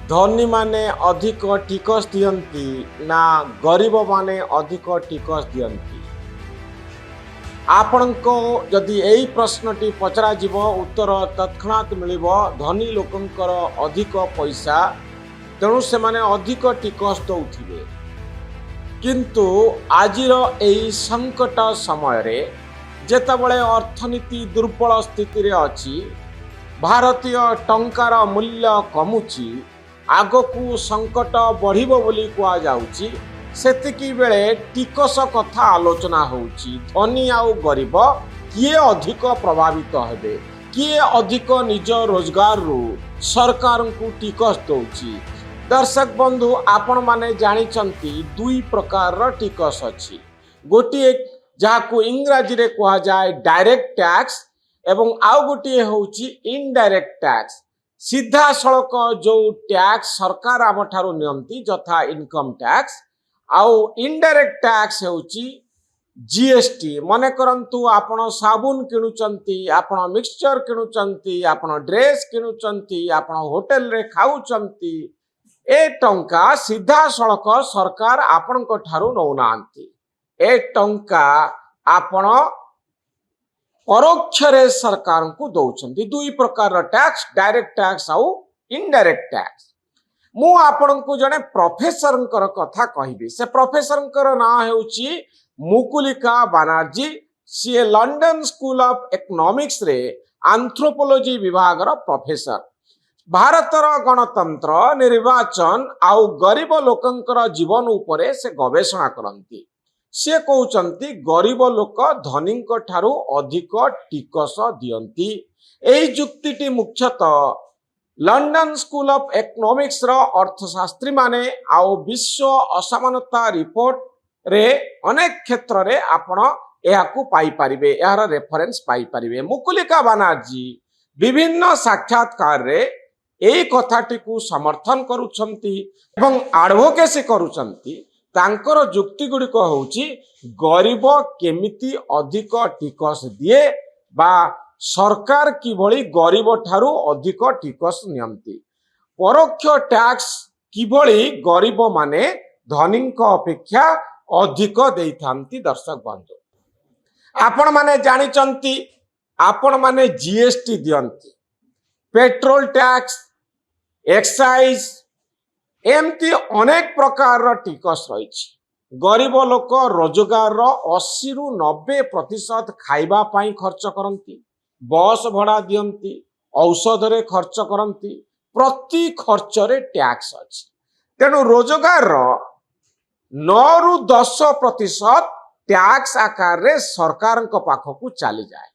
धनी माने अधिक टिकस दियंती ना गरीब माने अधिक टिकस दियंती। आपनको जदि यही प्रश्नटी पचरा जीव उत्तर तत्क्षणात मिलिबो धनी लोकंकर अधिक पैसा तेणु से माने अधिक टिकस दौथिबे। किंतु आजिर एही संकट समय रे जेतेबेले अर्थनीति दुर्बल स्थिति रे अछि, भारतीय टंकार मूल्य कमुची, आगकू संकट बढ़िबो बोली कुआ जाउची, सेतिकी बेले टिकस कथा आलोचना होउची। धनी आउ गरीब किए अधिक प्रभावित हेबे, किए अधिक निज रोजगार रु सरकार को टिकस दौची। दर्शक बंधु, आपण माने जानिचंती दुई प्रकार रो टिकस अछि। गोटिए जाहाकू इंग्रजी रे कुआ जाय डायरेक्ट टैक्स एवं आउ गोटिए होउची इनडायरेक्ट टैक्स। सीधा सड़क जो टैक्स सरकार आम ठारू नियंती जथा इनकम टैक्स, आउ इनडायरेक्ट टैक्स होउची जीएसटी। मने करंतु आपण साबुन किणुचंती, आपण मिक्सचर किणुचंती, आपण ड्रेस किणुचंती, आपण होटल रे खाउचंती, ए टंका सीधा सड़क सरकार आपण को ठारू नौनांती। ए टंका आपण परोक्ष रे सरकार को दौचंती। दुई प्रकार टैक्स, डायरेक्ट टैक्स आउ इनडायरेक्ट टैक्स। मु आपण को जने प्रोफेसर कथा कहबी। से प्रोफेसर ना हेउची मुकुलिका बनर्जी। सी लंडन स्कूल ऑफ इकोनॉमिक्स रे एंथ्रोपोलॉजी विभाग रो प्रोफेसर। भारतर गणतंत्र, निर्वाचन आउ गरीब लोकंकर जीवन उपरे से गवेषणा करंती। से कहउचंती गरीब लोक धनी ठारू अधिक टिकस दियंती। एही जुक्तिटी मुख्यतः लंडन स्कूल ऑफ इकोनॉमिक्स रो अर्थशास्त्री माने आउ विश्व असमानता रिपोर्ट रे अनेक क्षेत्र रे आपण एहाकू पाई परिबे, एहार रेफरेंस पाई परिबे। मुकुलिका बनर्जी विभिन्न साक्षात्कार रे एही कथाटी को समर्थन करूछंती एवं एडवोकेसी करूछंती। तांकर जुक्ति गुड़िक होउची गरीब केमिति अधिक टिकस दिए बा सरकार किभली गरीब ठारू अधिक टिकस नियंती। परोक्ष टैक्स किभली गरीब माने धनीक अपेक्षा अधिक देइथांती। दर्शक बंधु, आपण माने जानिचंती, आपण माने जीएसटी दियंती, पेट्रोल टैक्स, एक्साइज, एमती अनेक प्रकार टिकस रही। गरीब लोक रोजगार 80 रु 90% खाइबा पाई खर्च करती, बस भड़ा दियंती, औषध रे खर्च करती, प्रति खर्च रे टैक्स अछि। तेणु रोजगार 9 रु 10% टैक्स आकार रे सरकार को पाखकू चली जाए।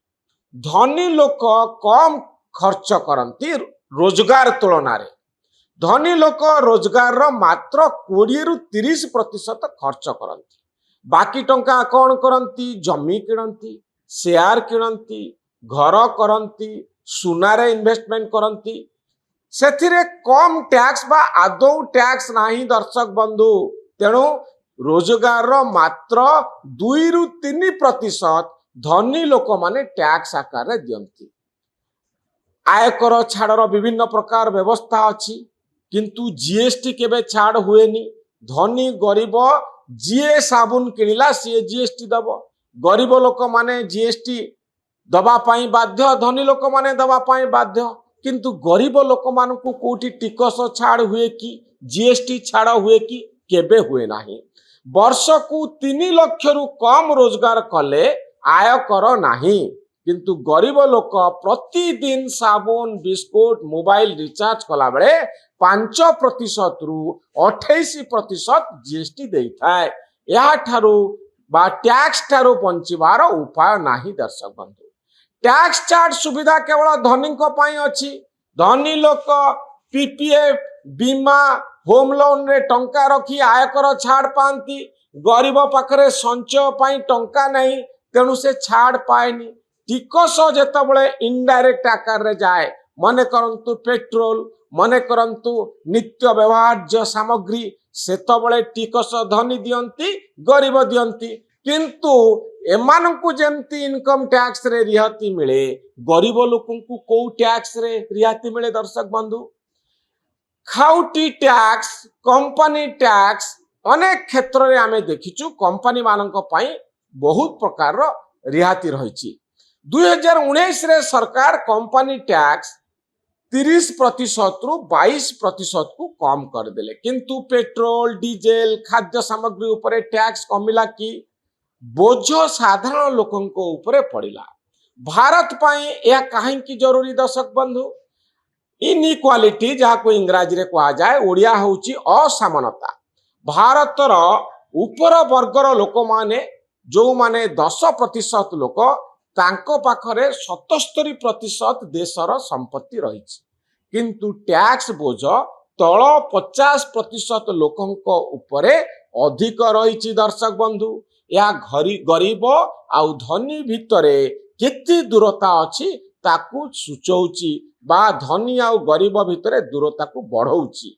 धनी लोक कम खर्च करती रोजगार तुलना रे। धनी लोक रोजगार मात्र 20 रु 30% खर्च करती। बाकी टंका कौन करती? जमी किणती, शेयर किणती, घर करती, सुनारे इन्वेस्टमेंट करती। सेथिरे कम टैक्स बा आदौ टैक्स नाही। दर्शक बंधु, तेणु रोजगार मात्र 2 रु 3% धनी लोक माने टैक्स आकार रे दियंती। आयकर छाड़र विभिन्न प्रकार व्यवस्था अछि, किंतु जीएसटी केबे छाड़ हुएनी। धनी गरीब जीए साबुन किनिला सी जीएसटी दब। गरीब लोक माने जीएसटी दबा पाई बाध्य, धनी लोक माने दबा पाई बाध्य। किंतु गरीब लोक मानकू कोठी टिकस छाड़ हुए कि जीएसटी छाड़ हुए कि? केबे हुए नाही। वर्ष को 3 लाख रु कम रोजगार कले आयकर नाही। किंतु गरीब लोक प्रतिदिन साबुन, बिस्कुट, मोबाइल रिचार्ज कला बेले 5% रु 28% जीएसटी देई थाए। या ठारू बा टैक्स ठारू बंचिबार उपाय नाही। दर्शक बंधु, टैक्स चार्ट सुविधा केवल धनी को पाई अछि। धनी लोक पीपीएफ, बीमा, होम लोन रे टंका रखी आयकर छाड़ पांती। गरीब पाखरे संचय पाई टंका नहीं, तेणु से छाड़ पाएनी। टिकस जेतेबेले इनडायरेक्ट आकार रे जाए, मने करंतु पेट्रोल, मने करंतु नित्य व्यवहार्य सामग्री, सेतेबेले टिकस धनी दियंती, गरीब दियंती। किंतु एमानंकु जेमती इनकम टैक्स रे रिहाती मिले गरीब लोकंकु को टैक्स रे रिहाती मिले दर्शक बंधु खाउटी टैक्स कंपनी टैक्स अनेक क्षेत्र में आमे देखिचु कंपनी मानक पई बहुत प्रकार रिहाती रही 2019 रे सरकार कंपनी टैक्स 30% रु 22% को कम करदेले किंतु पेट्रोल डीजेल खाद्य सामग्री उपरे टैक्स कमिला कि बोझ साधारण लोकंको उपरे पड़िला भारत पई यह काहेकि जरूरी दर्शक बंधु इनइक्वालिटी जहाको इंग्राजी रे कहा जाए ओडिया होची असमानता भारतर उपर वर्गर लोक माने जो माने 10% लोक तांको पाखरे 77% देशर संपत्ति रही किंतु टैक्स बोझ तल 50% लोकंको उपरे अधिक रही दर्शक बंधु या गरीब आउ धनी भितरे केते दूरता अछि ताकू सूचौची बा धनी आउ गरीब भितरे दूरता को बढ़ौची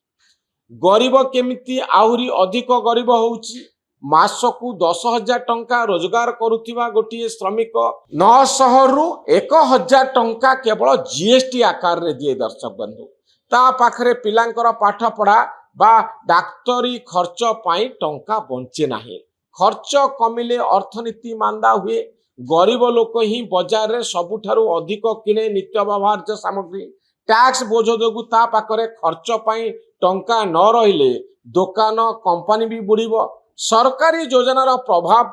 गरीब केमिति आहुरी अधिक गरीब होउची मासकू 10,000 टंका रोजगार करुथिबा गोटिए श्रमिक 900 रु 1,000 टंका केवल जीएसटी आकार रे दिए दर्शक बंधु ता पाखरे पिलांकर पाठ पढ़ा बा डाक्तरी खर्च पाई टंका बंचे नाही खर्च कमिले अर्थनीति मांदा हुए गरीब लोक ही बाजार रे सबुठारु अधिक किणे नित्य व्यवहार्य सामग्री टैक्स बोझ जोगु ता पाखरे खर्च पाई टंका न रहिले दुकान कंपनी भी बुड़ीबो सरकारी योजनार प्रभाव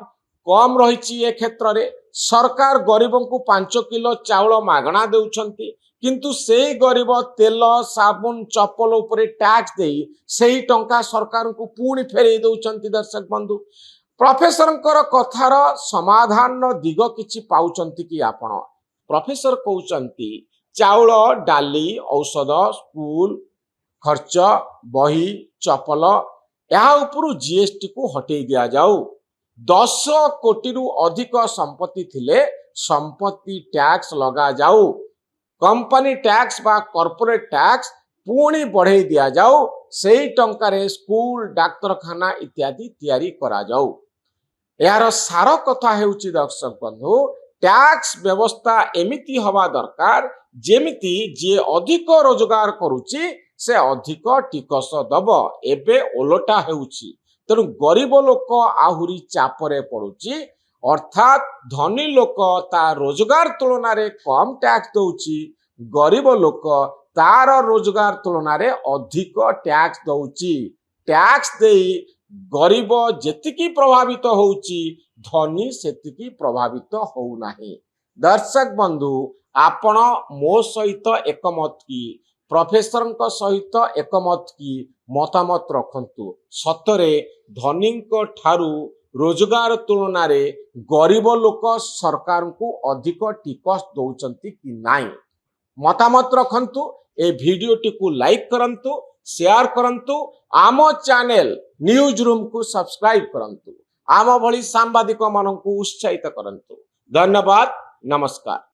कम रही ए क्षेत्र में सरकार गरीबों को 5 किलो चाउल मागणा देउछंती किंतु से गरीब तेल साबुन चप्पल उपरे टैक्स दे सही टंका सरकार को पुणी फेरई दउछंती दर्शक बंधु प्रोफेसर कथार समाधान दिग किछि पाउछंती कि आपण प्रोफेसर कहउछंती चाउल डाली औषध स्कूल खर्च बही चप्पल या उपरु जीएसटी को हटई दिया जाऊ 10 कोटी रु अधिक संपत्ति थिले संपत्ति टैक्स लगा जाऊ कंपनी टैक्स बा कॉर्पोरेट टैक्स पुणी बढ़ई दिया जाऊ सही टंकारे स्कूल डाक्तरखाना इत्यादि तैयारी करा जाऊ यार सार कथा हेउची दर्शक बंधु टैक्स व्यवस्था एमिति हवा दरकार जेमिति जे अधिक रोजगार करूची से अधिक टिकस दब एबे ओलटा हेउची तेणु गरीब लोक आहुरी चापरे पड़ुची अर्थात धनी लोक ता रोजगार तुलना रे कम टैक्स दउची गरीब लोक तार रोजगार तुलना रे अधिक टैक्स दउची टैक्स देई गरीब जेतिकी प्रभावित होउची धनी सेतिकी प्रभावित होउ नाही दर्शक बंधु आपण मो सहित एकमत की प्रोफेसर सहित एकमत की मतामत रखंतु सतरे धनी ठारू रोजगार तुलना रे गरीब लोक सरकार को अधिक टिकस दौचंती कि नाई मतामत रखंतु ए वीडियो टी लाइक करंतु शेयर करंतु आम चैनल न्यूज रूम को सब्सक्राइब करंतु आम भली सांबादिक मानन को उत्साहित करंतु धन्यवाद नमस्कार।